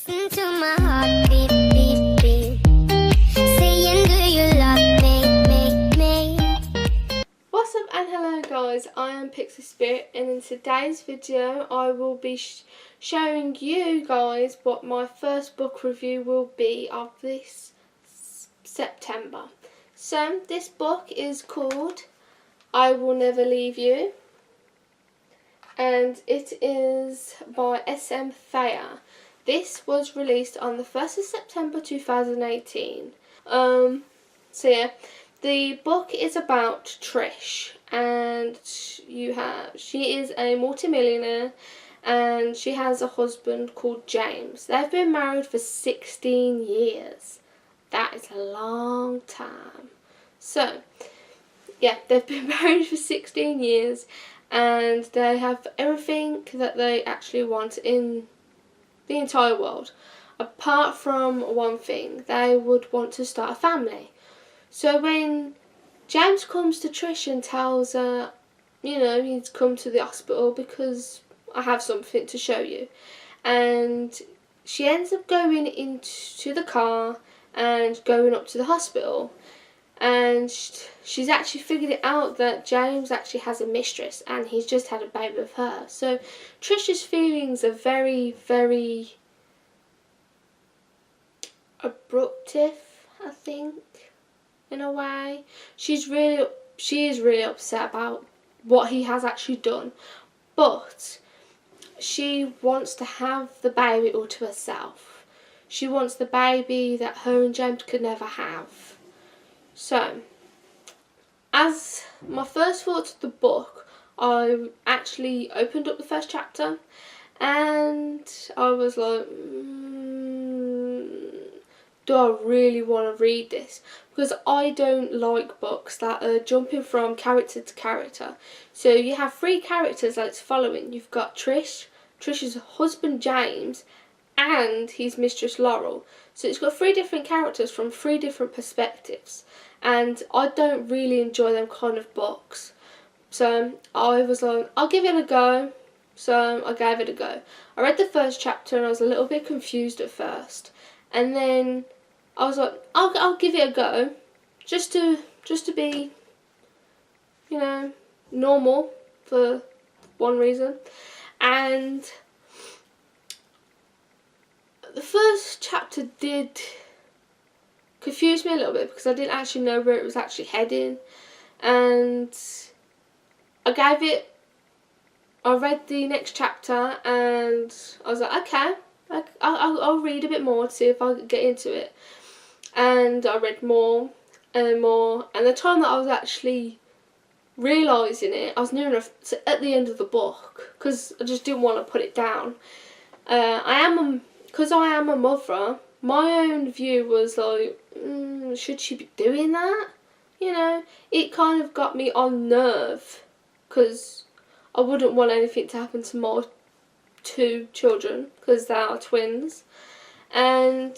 Listen to my heart beat, beat, beat. Saying, do you love me? What's up and hello guys, I am Pyxie Spirit, and in today's video I will be showing you guys what my first book review will be of this September. So this book is called I Will Never Leave You, and it is by S.M. Thayer. This was released on the 1st of September 2018. So yeah, the book is about Trish, and she is a multimillionaire and she has a husband called James. They've been married for 16 years. That is a long time. So yeah, they've been married for 16 years and they have everything that they actually want in the entire world, apart from one thing. They would want to start a family. So when James comes to Trish and tells her, you know, he's come to the hospital because I have something to show you, and she ends up going into the car and going up to the hospital, and she's actually figured it out that James actually has a mistress and he's just had a baby with her. So Trish's feelings are very, very abruptive, I think, in a way. She is really upset about what he has actually done, but she wants to have the baby all to herself. She wants the baby that her and James could never have. So, as my first thoughts of the book, I actually opened up the first chapter and I was like, do I really want to read this? Because I don't like books that are jumping from character to character. So you have three characters that it's following. You've got Trish's husband James, and his mistress Laurel. So it's got three different characters from three different perspectives, and I don't really enjoy them kind of books. So I was like, I'll give it a go. So I gave it a go. I read the first chapter and I was a little bit confused at first, and then I was like, I'll give it a go, just to be, you know, normal for one reason. And the first chapter did confuse me a little bit because I didn't actually know where it was actually heading, and I read the next chapter and I was like, okay, I'll read a bit more to see if I can get into it. And I read more and more, and the time that I was actually realising it, I was near enough at the end of the book because I just didn't want to put it down. Because I am a mother, my own view was like, should she be doing that? You know, it kind of got me on nerve because I wouldn't want anything to happen to my two children because they are twins, and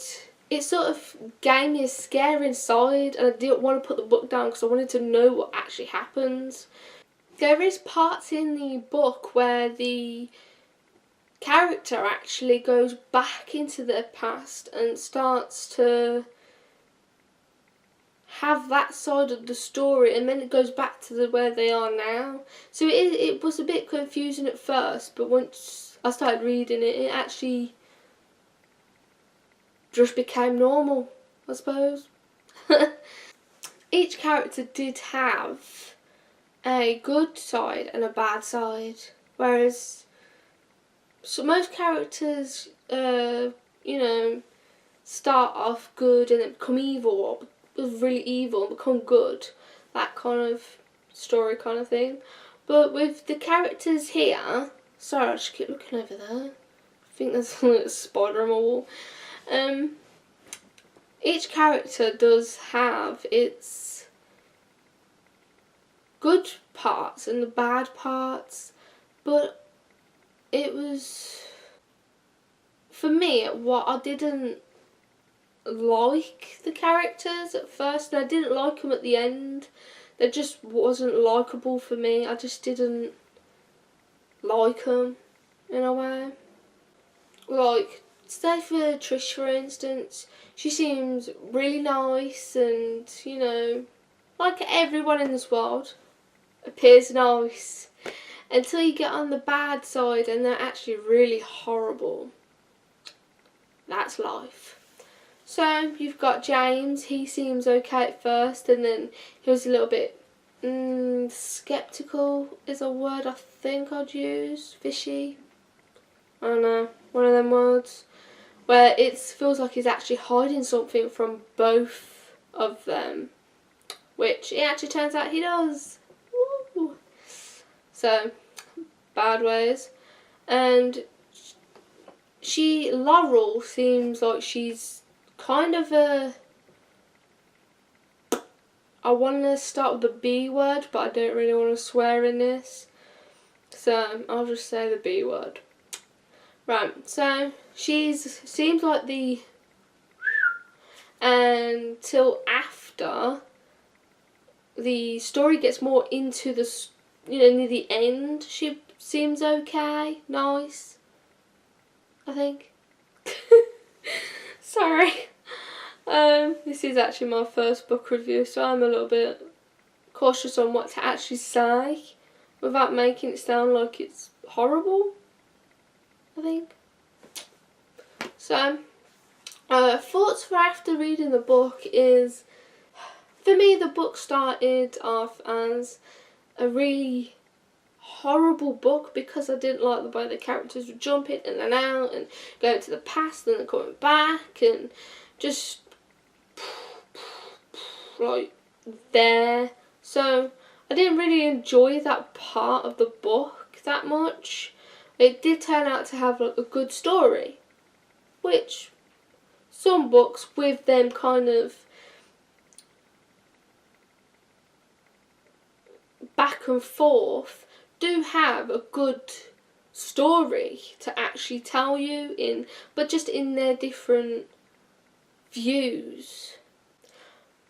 it sort of gave me a scare inside, and I didn't want to put the book down because I wanted to know what actually happens. There is parts in the book where the character actually goes back into their past and starts to have that side of the story, and then it goes back to where they are now. So it was a bit confusing at first, but once I started reading it, it actually just became normal, I suppose. Each character did have a good side and a bad side, whereas most characters, you know, start off good and then become evil, or really evil and become good. That kind of story kind of thing. But with the characters here, sorry, I just keep looking over there. I think there's a little spider on my wall. Each character does have its good parts and the bad parts, but it was, for me, what I didn't like the characters at first, and I didn't like them at the end. They just wasn't likeable for me. I just didn't like them in a way. Like say for Trish, for instance, she seems really nice and, you know, like everyone in this world appears nice until you get on the bad side and they're actually really horrible. That's life. So you've got James. He seems okay at first, and then he was a little bit skeptical is a word I think I'd use. Fishy. I don't know, one of them words. Where it feels like he's actually hiding something from both of them, which it actually turns out he does. Woo. So, bad ways. And Laurel seems like she's kind of a, I want to start with the B word, but I don't really want to swear in this, so I'll just say the B word. Right, so seems like the, until after the story gets more into the, you know, near the end, she seems okay, nice, I think. Sorry. This is actually my first book review, so I'm a little bit cautious on what to actually say without making it sound like it's horrible, I think. So, thoughts for after reading the book is, for me, the book started off as a really horrible book because I didn't like the way the characters were jumping in and out and going to the past and then coming back and just like there. So I didn't really enjoy that part of the book that much. It did turn out to have like a good story, which some books with them kind of back and forth do have a good story to actually tell you in, but just in their different views.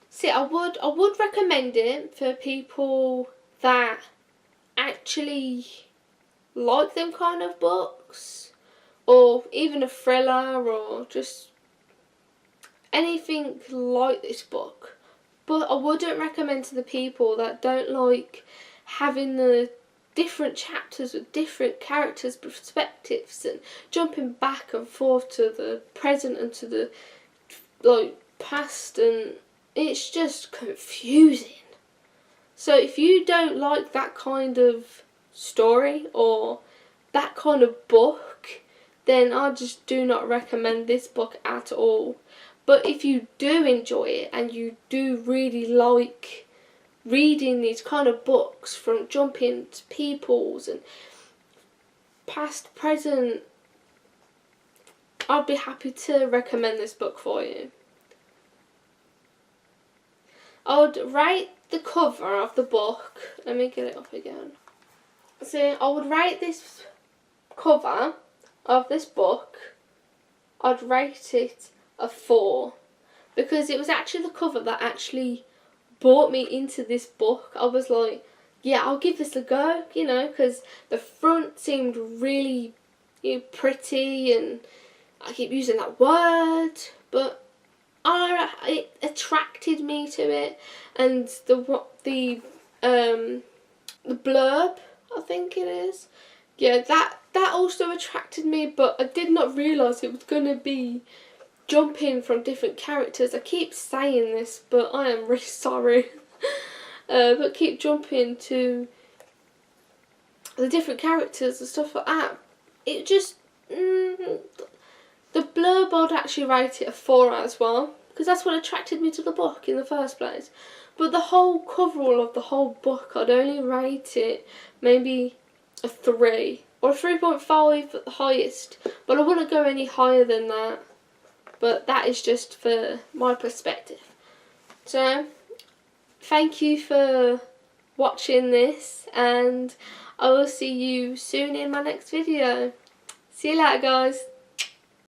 See, I would recommend it for people that actually like them kind of books, or even a thriller, or just anything like this book. But I wouldn't recommend to the people that don't like having the different chapters with different characters' perspectives and jumping back and forth to the present and to the like past, and it's just confusing. So if you don't like that kind of story or that kind of book, then I just do not recommend this book at all. But if you do enjoy it and you do really like reading these kind of books, from jumping to peoples and past, present, I'd be happy to recommend this book for you. I would rate the cover of the book, let me get it up again. So I would rate this cover of this book, I'd rate it a 4, because it was actually the cover that actually brought me into this book. I was like, yeah, I'll give this a go, you know, because the front seemed really, you know, pretty, and I keep using that word, but it attracted me to it, and the blurb, I think it is, yeah, that also attracted me, but I did not realise it was going to be jumping from different characters. I keep saying this, but I am really sorry. But keep jumping to the different characters and stuff like that. It just, the blurb, I'd actually rate it a 4 as well, because that's what attracted me to the book in the first place. But the whole coverall of the whole book, I'd only rate it maybe a 3 or a 3.5 at the highest, but I wouldn't go any higher than that. But that is just for my perspective. So, thank you for watching this, and I will see you soon in my next video. See you later, guys.